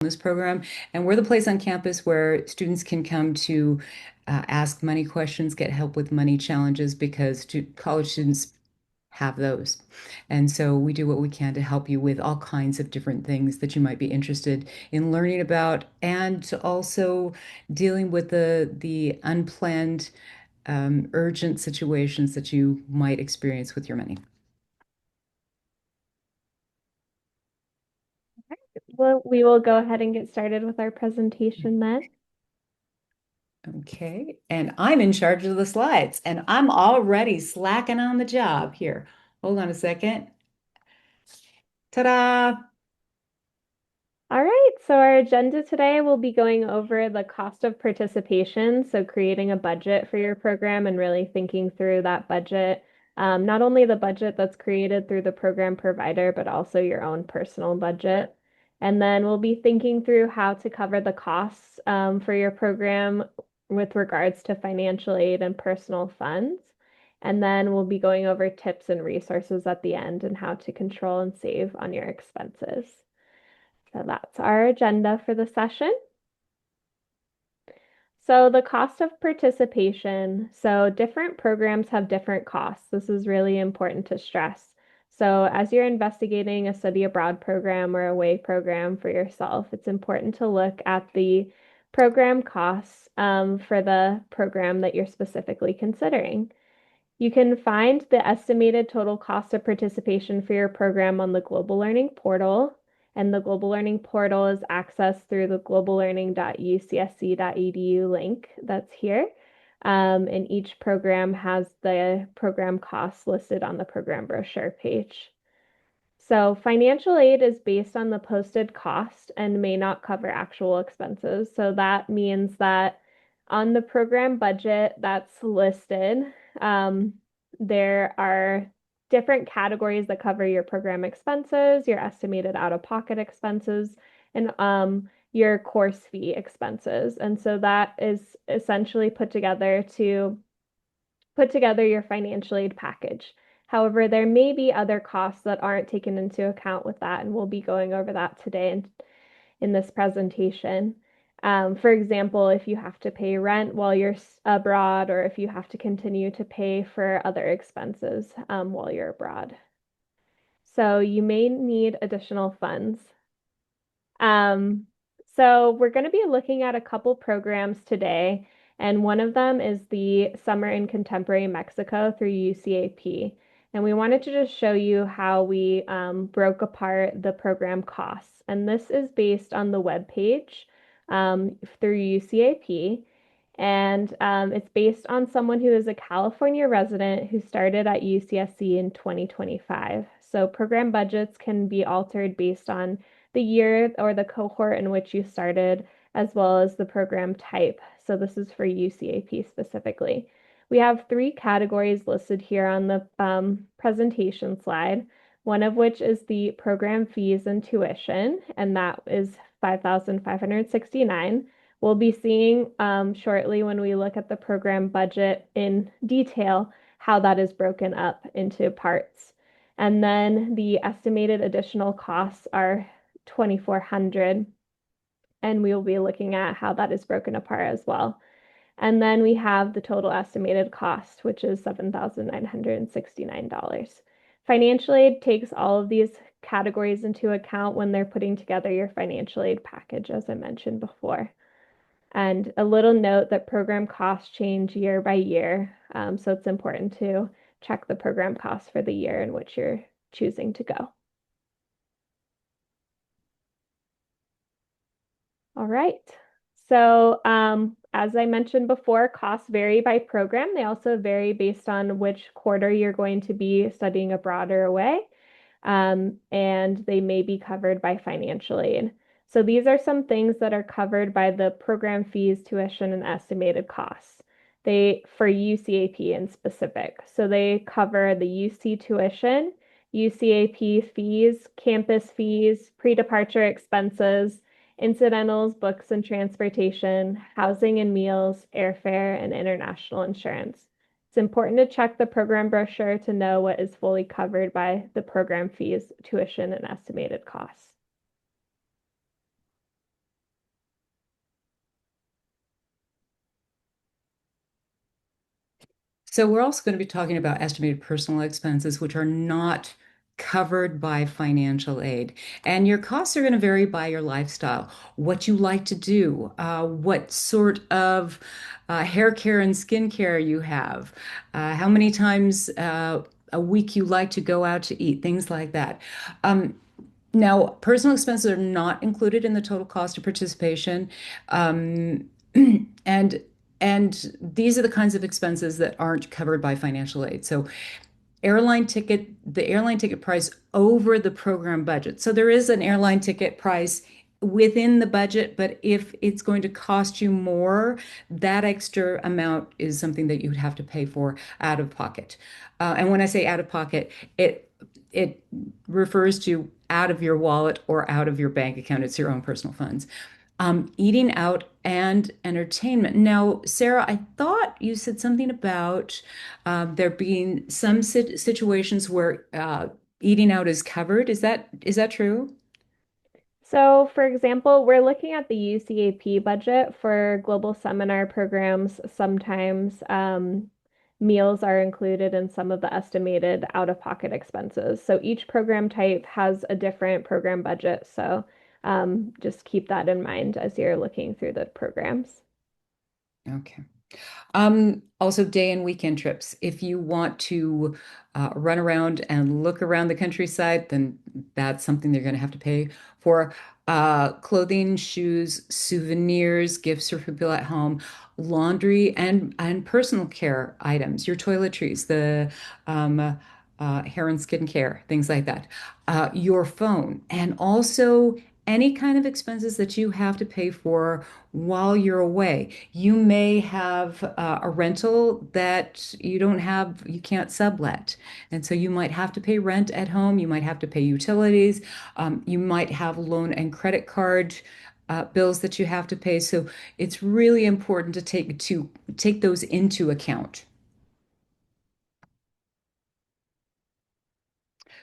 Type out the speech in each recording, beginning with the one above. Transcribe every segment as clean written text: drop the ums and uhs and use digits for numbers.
this program, and we're the place on campus where students can come to ask money questions, get help with money challenges because college students have those. And so we do what we can to help you with all kinds of different things that you might be interested in learning about, and to also dealing with the unplanned, urgent situations that you might experience with your money. Well, we will go ahead and get started with our presentation then. Okay, and I'm in charge of the slides, and I'm already slacking on the job here. Hold on a second. Ta-da! All right, so our agenda today will be going over the cost of participation, so creating a budget for your program and really thinking through that budget. Not only the budget that's created through the program provider, but also your own personal budget. And then we'll be thinking through how to cover the costs for your program with regards to financial aid and personal funds. And then we'll be going over tips and resources at the end and how to control and save on your expenses. So that's our agenda for the session. So the cost of participation. So different programs have different costs. This is really important to stress. So as you're investigating a study abroad program or away program for yourself, it's important to look at the program costs for the program that you're specifically considering. You can find the estimated total cost of participation for your program on the Global Learning Portal, and the Global Learning Portal is accessed through the globallearning.ucsc.edu link that's here. And each program has the program costs listed on the program brochure page. So financial aid is based on the posted cost and may not cover actual expenses. So that means that on the program budget that's listed, um, there are different categories that cover your program expenses, your estimated out-of-pocket expenses, and your course fee expenses. And so that is essentially put together to put together your financial aid package. However, there may be other costs that aren't taken into account with that, and we'll be going over that today in this presentation. For example, if you have to pay rent while you're abroad, or if you have to continue to pay for other expenses while you're abroad. So you may need additional funds. Um, so we're going to be looking at a couple programs today, and one of them is the Summer in Contemporary Mexico through UCAP. And we wanted to just show you how we broke apart the program costs. And this is based on the web page through UCAP. And it's based on someone who is a California resident who started at UCSC in 2025. So program budgets can be altered based on the year or the cohort in which you started, as well as the program type. So this is for UCAP specifically. We have three categories listed here on the presentation slide, one of which is the program fees and tuition, and that is 5,569. We'll be seeing shortly when we look at the program budget in detail how that is broken up into parts. And then the estimated additional costs are 2,400, and we will be looking at how that is broken apart as well. And then we have the total estimated cost, which is $7,969. Financial aid takes all of these categories into account when they're putting together your financial aid package, as I mentioned before. And a little note that program costs change year by year, so it's important to check the program costs for the year in which you're choosing to go. All right. So, as I mentioned before, costs vary by program. They also vary based on which quarter you're going to be studying abroad or away, and they may be covered by financial aid. So, these are some things that are covered by the program fees, tuition, and estimated costs. They for UCAP in specific. So, they cover the UC tuition, UCAP fees, campus fees, pre-departure expenses, incidentals, books and transportation, housing and meals, airfare, and international insurance. It's important to check the program brochure to know what is fully covered by the program fees, tuition, and estimated costs. So we're also going to be talking about estimated personal expenses, which are not covered by financial aid. And your costs are going to vary by your lifestyle, what you like to do, what sort of hair care and skin care you have, how many times a week you like to go out to eat, things like that. Um, Now, personal expenses are not included in the total cost of participation. Um, and and these are the kinds of expenses that aren't covered by financial aid. So the airline ticket price over the program budget. So there is an airline ticket price within the budget, but if it's going to cost you more, that extra amount is something that you would have to pay for out of pocket. And when I say out of pocket, it refers to out of your wallet or out of your bank account. It's your own personal funds. Eating out and entertainment. Now, Sarah, I thought you said something about there being some situations where eating out is covered. Is that true? So, for example, we're looking at the UCAP budget for global seminar programs. Sometimes meals are included in some of the estimated out-of-pocket expenses. So each program type has a different program budget. So just keep that in mind as you're looking through the programs. Okay. Also day and weekend trips. If you want to run around and look around the countryside, then that's something they're going to have to pay for. Clothing, shoes, souvenirs, gifts for people at home, laundry, and personal care items, your toiletries, the hair and skin care, things like that. Your phone, and also any kind of expenses that you have to pay for while you're away. You may have a rental that you can't sublet. And so you might have to pay rent at home. You might have to pay utilities. You might have loan and credit card bills that you have to pay. So it's really important to take those into account.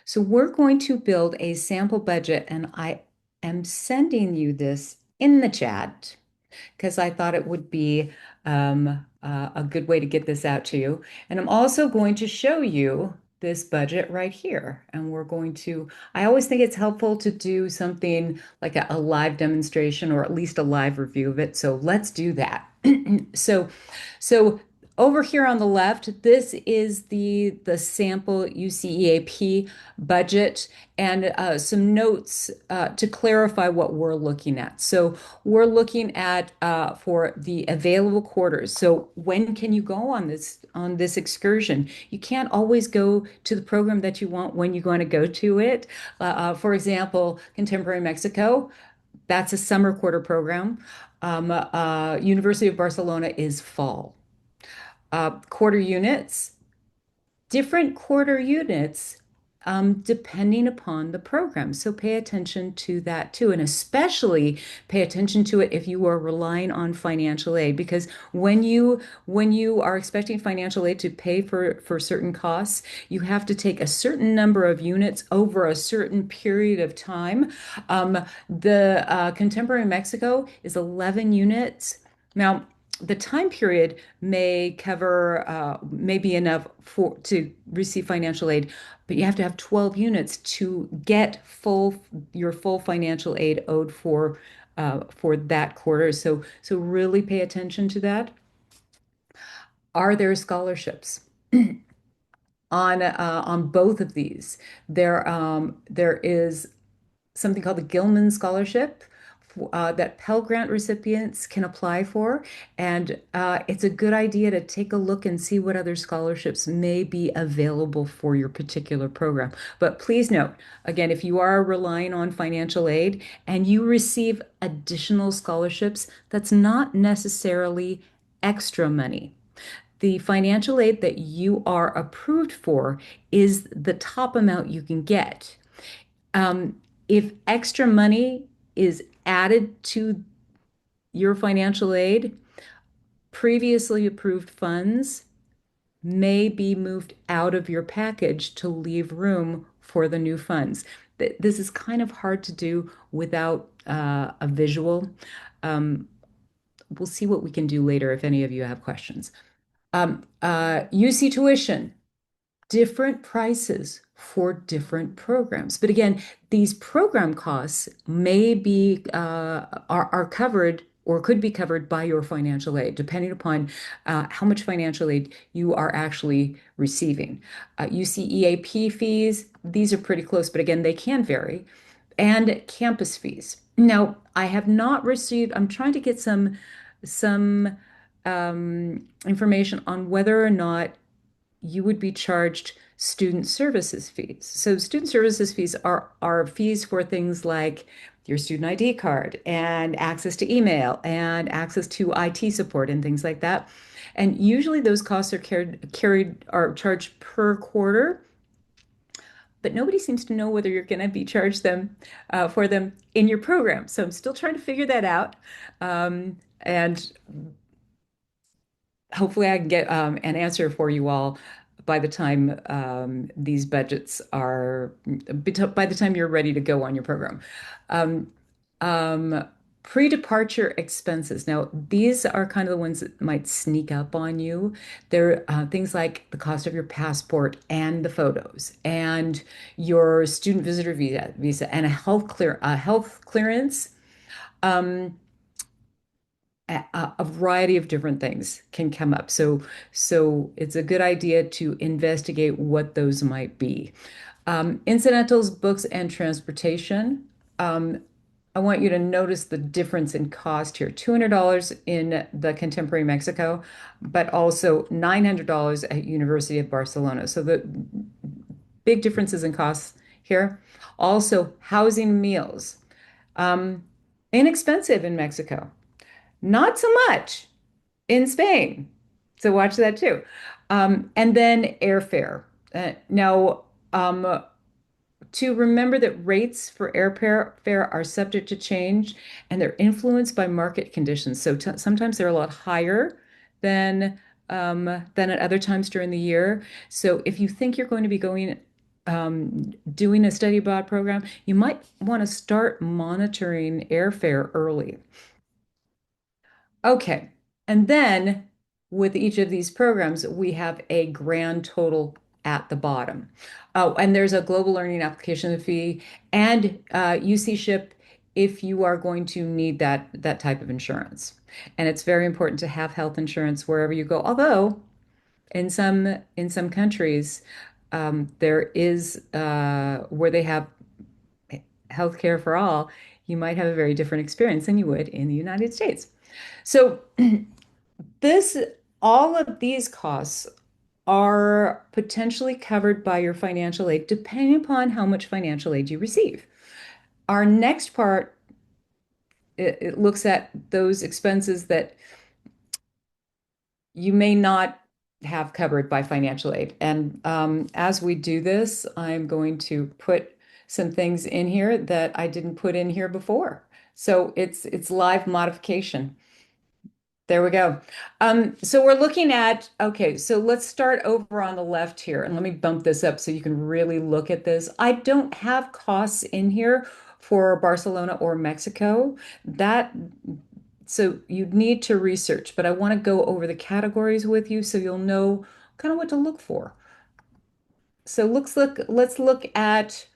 So we're going to build a sample budget, and I am sending you this in the chat because I thought it would be a good way to get this out to you. And I'm also going to show you this budget right here. And I always think it's helpful to do something like a live demonstration or at least a live review of it. So let's do that. So, so over here on the left, this is the sample UCEAP budget and some notes to clarify what we're looking at. So we're looking at for the available quarters. So when can you go on this excursion? You can't always go to the program that you want when you're going to go to it. For example, Contemporary Mexico, that's a summer quarter program. University of Barcelona is fall. Quarter units, different quarter units depending upon the program. So pay attention to that too, and especially pay attention to it if you are relying on financial aid, because when you are expecting financial aid to pay for certain costs, you have to take a certain number of units over a certain period of time. The Contemporary Mexico is 11 units. Now, the time period may be enough to receive financial aid, but you have to have 12 units to get your full financial aid owed for that quarter. So really pay attention to that. Are there scholarships on both of these? There is something called the Gilman Scholarship that Pell Grant recipients can apply for. And it's a good idea to take a look and see what other scholarships may be available for your particular program. But please note, again, if you are relying on financial aid and you receive additional scholarships, that's not necessarily extra money. The financial aid that you are approved for is the top amount you can get. Um, if extra money is added to your financial aid, previously approved funds may be moved out of your package to leave room for the new funds. This is kind of hard to do without a visual. Um, we'll see what we can do later if any of you have questions. UC tuition, different prices for different programs. But again, these program costs may be are covered or could be covered by your financial aid, depending upon how much financial aid you are actually receiving. UC EAP fees, these are pretty close, but again, they can vary. And campus fees. Now, I have not received, I'm trying to get some information on whether or not you would be charged student services fees. So student services fees are fees for things like your student ID card and access to email and access to IT support and things like that. And usually those costs are carried are charged per quarter, but nobody seems to know whether you're going to be charged them for them in your program. So I'm still trying to figure that out. And hopefully I can get an answer for you all by the time these budgets are, by the time you're ready to go on your program. Um, um, Pre-departure expenses. Now, these are kind of the ones that might sneak up on you. They're things like the cost of your passport and the photos, and your student visitor visa, and a health clearance. Um, a variety of different things can come up. So it's a good idea to investigate what those might be. Incidentals, books, and transportation. Um, I want you to notice the difference in cost here. $200 in the Contemporary Mexico, but also $900 at University of Barcelona. So the big differences in costs here. Also, housing, meals. Um, Inexpensive in Mexico. Not so much in Spain. So watch that too. And then airfare. Now, to remember that rates for airfare fare are subject to change and they're influenced by market conditions. So t sometimes they're a lot higher than than at other times during the year. So if you think you're going to be going doing a study abroad program, you might want to start monitoring airfare early. Okay. And then with each of these programs, we have a grand total at the bottom. Oh, and there's a global learning application fee and UC ship if you are going to need that type of insurance. And it's very important to have health insurance wherever you go. Although in some countries, there is where they have healthcare for all, you might have a very different experience than you would in the United States. So this, all of these costs are potentially covered by your financial aid, depending upon how much financial aid you receive. Our next part, it looks at those expenses that you may not have covered by financial aid. And as we do this, I'm going to put some things in here that I didn't put in here before. So it's live modification. There we go. So we're looking at, okay, so let's start over on the left here and let me bump this up so you can really look at this. I don't have costs in here for Barcelona or Mexico. That, so you'd need to research, but I want to go over the categories with you so you'll know kind of what to look for. So let's look at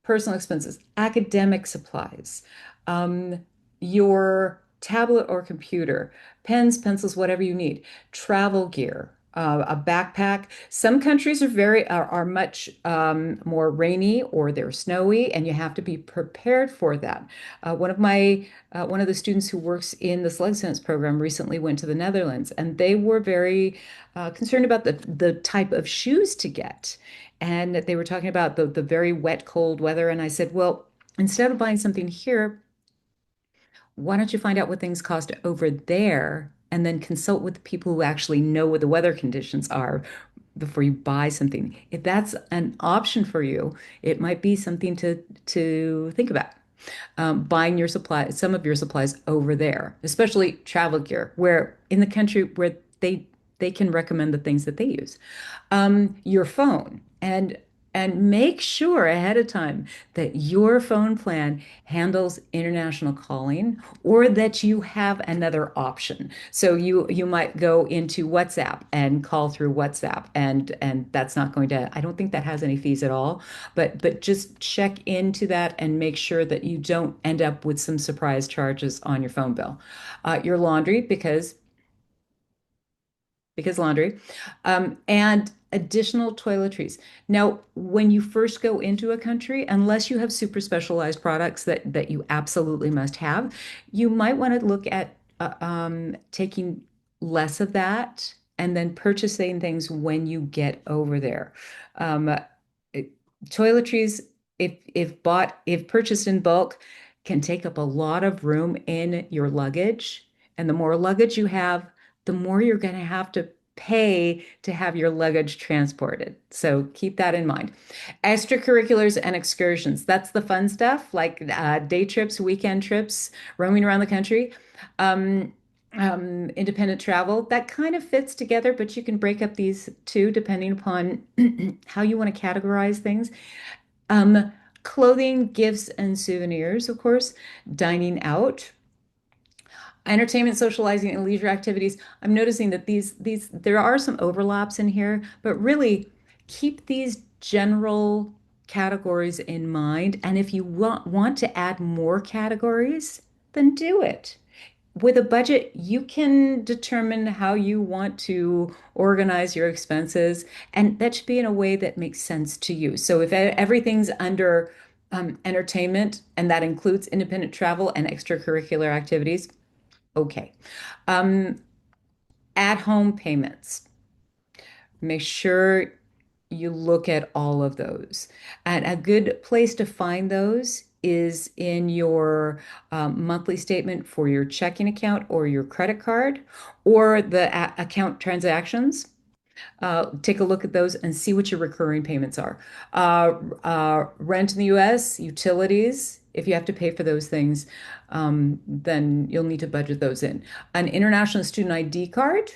personal expenses, academic supplies, um, your tablet or computer, pens, pencils, whatever you need, travel gear, a backpack. Some countries are much more rainy or they're snowy, and you have to be prepared for that. One of the students who works in the Slug Sense program recently went to the Netherlands, and they were very concerned about the type of shoes to get. And they were talking about the very wet, cold weather. And I said, well, instead of buying something here, why don't you find out what things cost over there and then consult with the people who actually know what the weather conditions are before you buy something? If that's an option for you, it might be something to think about. Buying some of your supplies over there, especially travel gear, where in the country where they can recommend the things that they use. Your phone. And And make sure ahead of time that your phone plan handles international calling or that you have another option. So you might go into WhatsApp and call through WhatsApp and that's not going to, I don't think that has any fees at all, but just check into that and make sure that you don't end up with some surprise charges on your phone bill. Your laundry because laundry, and additional toiletries. Now, when you first go into a country, unless you have super specialized products that you absolutely must have, you might want to look at taking less of that and then purchasing things when you get over there. Um, it- Toiletries, if purchased in bulk, can take up a lot of room in your luggage, and the more luggage you have, the more you're going to have to pay to have your luggage transported. So keep that in mind. Extracurriculars and excursions. That's the fun stuff like day trips, weekend trips, roaming around the country. Um, Independent travel, that kind of fits together, but you can break up these two depending upon how you want to categorize things. Um, Clothing, gifts, and souvenirs, of course, dining out, entertainment, socializing, and leisure activities. I'm noticing that these there are some overlaps in here, but really keep these general categories in mind. And if you want to add more categories, then do it. With a budget, you can determine how you want to organize your expenses, and that should be in a way that makes sense to you. So if everything's under entertainment, and that includes independent travel and extracurricular activities, okay. Um, At-home payments. Make sure you look at all of those. And a good place to find those is in your monthly statement for your checking account or your credit card or the account transactions. Take a look at those and see what your recurring payments are. Rent in the US, utilities, if you have to pay for those things, then you'll need to budget those in. An international student ID card,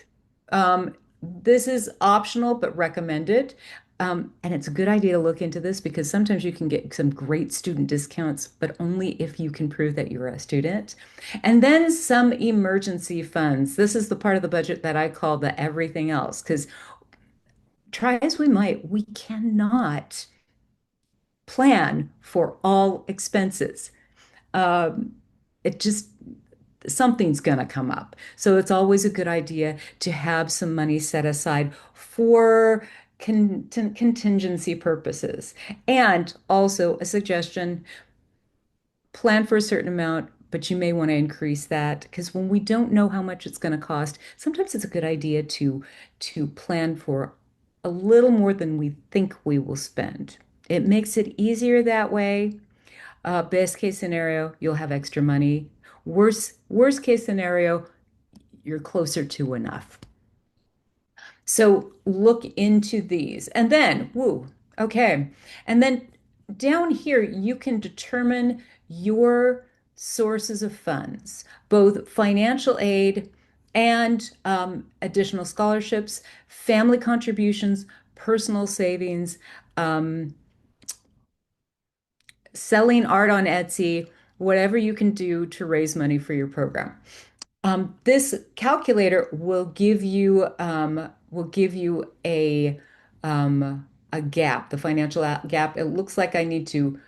this is optional but recommended. And it's a good idea to look into this because sometimes you can get some great student discounts, but only if you can prove that you're a student. And then some emergency funds. This is the part of the budget that I call the everything else, because try as we might, we cannot plan for all expenses. Um, it just, something's going to come up. So it's always a good idea to have some money set aside for contingency purposes. And also a suggestion, plan for a certain amount, but you may want to increase that because when we don't know how much it's going to cost, sometimes it's a good idea to plan for a little more than we think we will spend. It makes it easier that way. Best case scenario, you'll have extra money. Worst case scenario, you're closer to enough. So look into these. And then, woo, okay. And then down here, you can determine your sources of funds, both financial aid and additional scholarships, family contributions, personal savings, um, selling art on Etsy, whatever you can do to raise money for your program. This calculator will give you a gap, the financial gap. It looks like I need to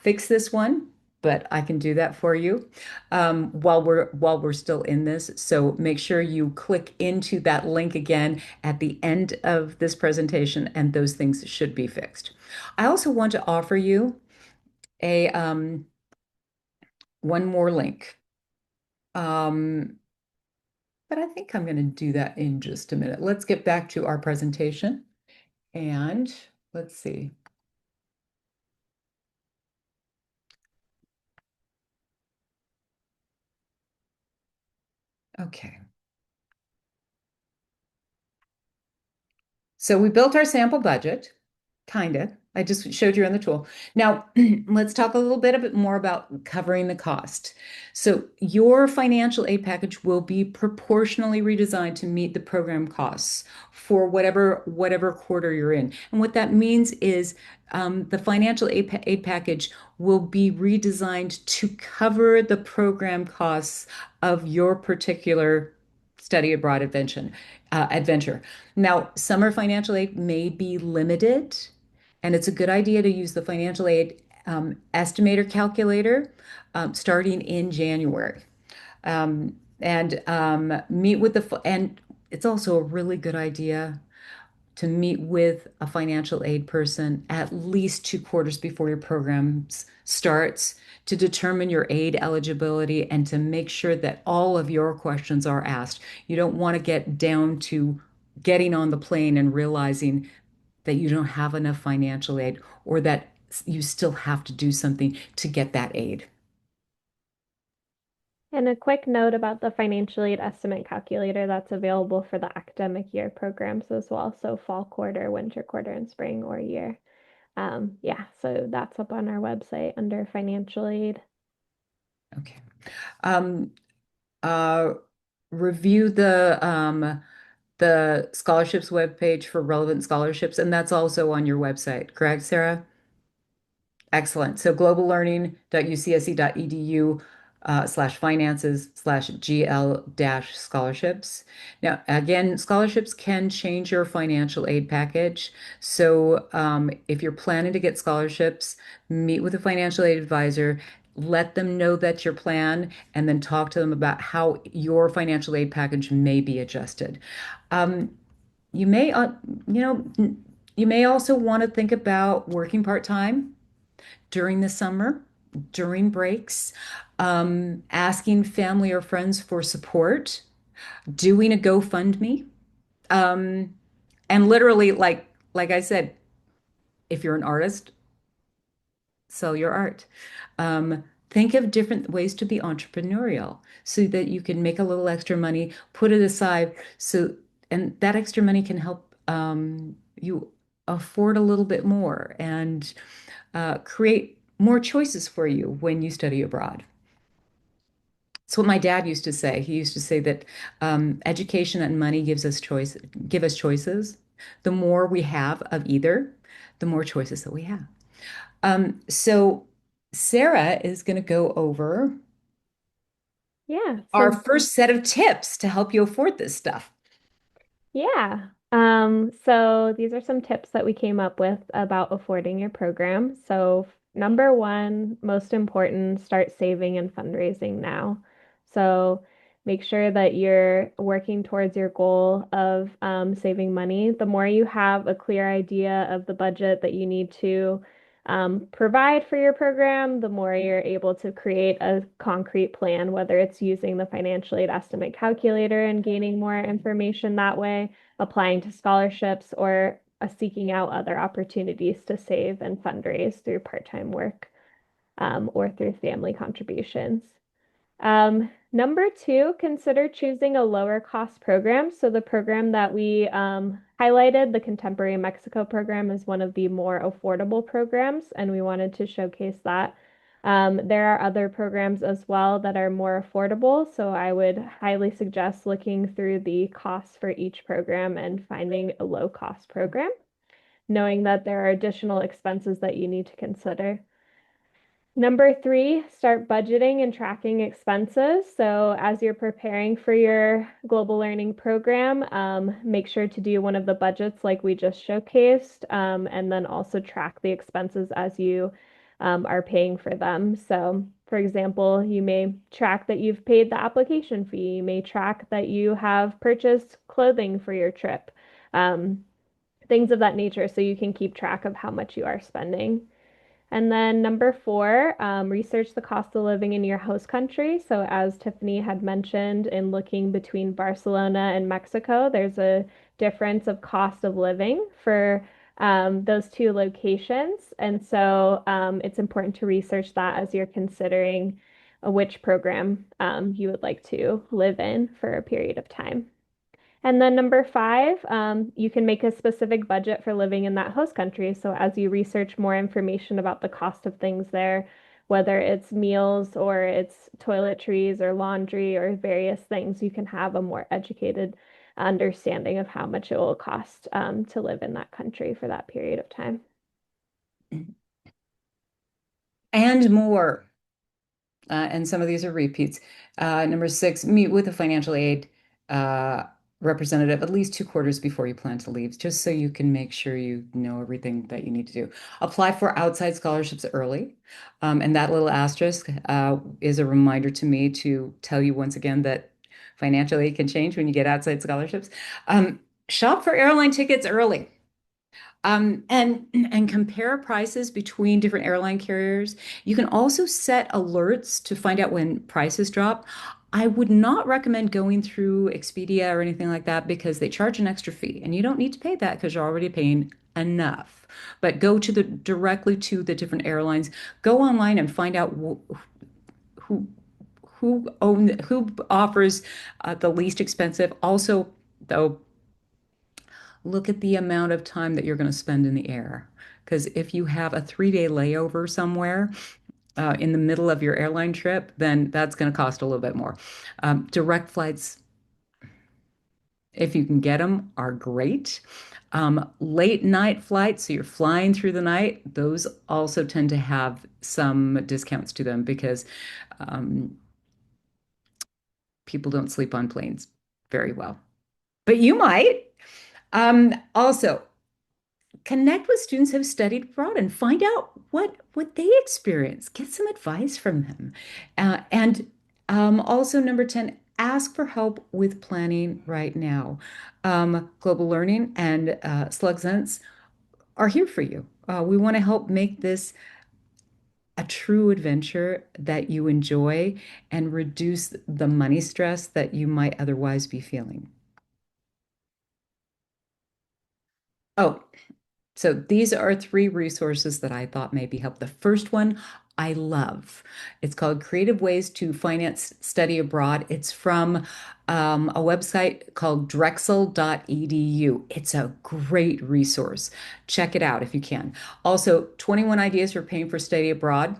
fix this one, but I can do that for you while we're still in this. So make sure you click into that link again at the end of this presentation, and those things should be fixed. I also want to offer you a one more link. Um, But I think I'm going to do that in just a minute. Let's get back to our presentation and let's see. Okay. So we built our sample budget, kind of. I just showed you on the tool. Now, let's talk a little bit more about covering the cost. So, your financial aid package will be proportionally redesigned to meet the program costs for whatever quarter you're in. And what that means is the financial aid package will be redesigned to cover the program costs of your particular study abroad adventure. Now, summer financial aid may be limited, and it's a good idea to use the financial aid estimator calculator starting in January. And meet with and it's also a really good idea to meet with a financial aid person at least 2 quarters before your program starts to determine your aid eligibility and to make sure that all of your questions are asked. You don't want to get down to getting on the plane and realizing that you don't have enough financial aid or that you still have to do something to get that aid. And a quick note about the financial aid estimate calculator that's available for the academic year programs as well. So fall quarter, winter quarter, and spring or year. Yeah, so that's up on our website under financial aid. Okay. Um, uh, Review the scholarships webpage for relevant scholarships, and that's also on your website, correct, Sarah? Excellent. So globallearning.ucsc.edu slash finances slash GL dash scholarships. Now, again, scholarships can change your financial aid package. So if you're planning to get scholarships, meet with a financial aid advisor, let them know that's your plan, and then talk to them about how your financial aid package may be adjusted. Um, you may, you know, you may also want to think about working part-time during the summer, during breaks, asking family or friends for support, doing a GoFundMe, um, and literally, like I said, if you're an artist, sell your art. Think of different ways to be entrepreneurial so that you can make a little extra money, put it aside, and that extra money can help you afford a little bit more and create more choices for you when you study abroad. It's what my dad used to say. He used to say that education and money give us choices. The more we have of either, the more choices that we have. So Sarah is going to go over Yeah, our so first set of tips to help you afford this stuff. yeah. So these are some tips that we came up with about affording your program. So number one, most important, start saving and fundraising now. So make sure that you're working towards your goal of saving money. The more you have a clear idea of the budget that you need to provide for your program, the more you're able to create a concrete plan, whether it's using the financial aid estimate calculator and gaining more information that way, applying to scholarships, or seeking out other opportunities to save and fundraise through part-time work or through family contributions. Number two, consider choosing a lower cost program. So the program that we highlighted, the Contemporary Mexico program, is one of the more affordable programs, and we wanted to showcase that. There are other programs as well that are more affordable, so I would highly suggest looking through the costs for each program and finding a low cost program, knowing that there are additional expenses that you need to consider. Number three, start budgeting and tracking expenses. So, as you're preparing for your global learning program, make sure to do one of the budgets like we just showcased, and then also track the expenses as you are paying for them. So, for example, you may track that you've paid the application fee, you may track that you have purchased clothing for your trip, um, things of that nature, so you can keep track of how much you are spending. And then number four, research the cost of living in your host country. So, as Tiffany had mentioned, in looking between Barcelona and Mexico, there's a difference of cost of living for those two locations. And so, it's important to research that as you're considering which program you would like to live in for a period of time. And then number five, you can make a specific budget for living in that host country. So as you research more information about the cost of things there, whether it's meals or it's toiletries or laundry or various things, you can have a more educated understanding of how much it will cost to live in that country for that period of time. And more. And some of these are repeats. Number six, meet with a financial aid uh, representative at least 2 quarters before you plan to leave, just so you can make sure you know everything that you need to do. Apply for outside scholarships early. And that little asterisk is a reminder to me to tell you once again that financial aid can change when you get outside scholarships. Shop for airline tickets early. And compare prices between different airline carriers. You can also set alerts to find out when prices drop. I would not recommend going through Expedia or anything like that because they charge an extra fee, and you don't need to pay that because you're already paying enough. But go to the directly to the different airlines. Go online and find out who who offers the least expensive. Also, though, look at the amount of time that you're going to spend in the air. Because if you have a 3 day layover somewhere in the middle of your airline trip, then that's going to cost a little bit more. Direct flights, if you can get them, are great. Late night flights, so you're flying through the night, those also tend to have some discounts to them because um, people don't sleep on planes very well. But you might. Also, connect with students who have studied abroad and find out what they experience. Get some advice from them. And also, number 10, ask for help with planning right now. Global Learning and Slug Sense are here for you. We want to help make this a true adventure that you enjoy and reduce the money stress that you might otherwise be feeling. Oh, so these are three resources that I thought maybe help. The first one I love. It's called Creative Ways to Finance Study Abroad. It's from a website called drexel.edu. It's a great resource. Check it out if you can. Also, 21 ideas for paying for study abroad.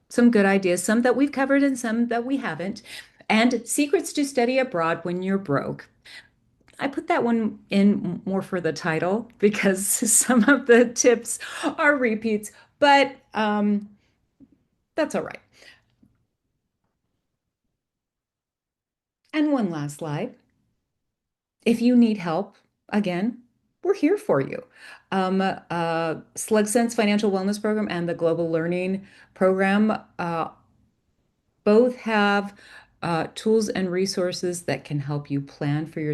Some good ideas, some that we've covered and some that we haven't. And Secrets to Study Abroad When You're Broke. I put that one in more for the title because some of the tips are repeats, but that's all right. And one last slide. If you need help, again, we're here for you. Slug Sense Financial Wellness Program and the Global Learning Program both have tools and resources that can help you plan for your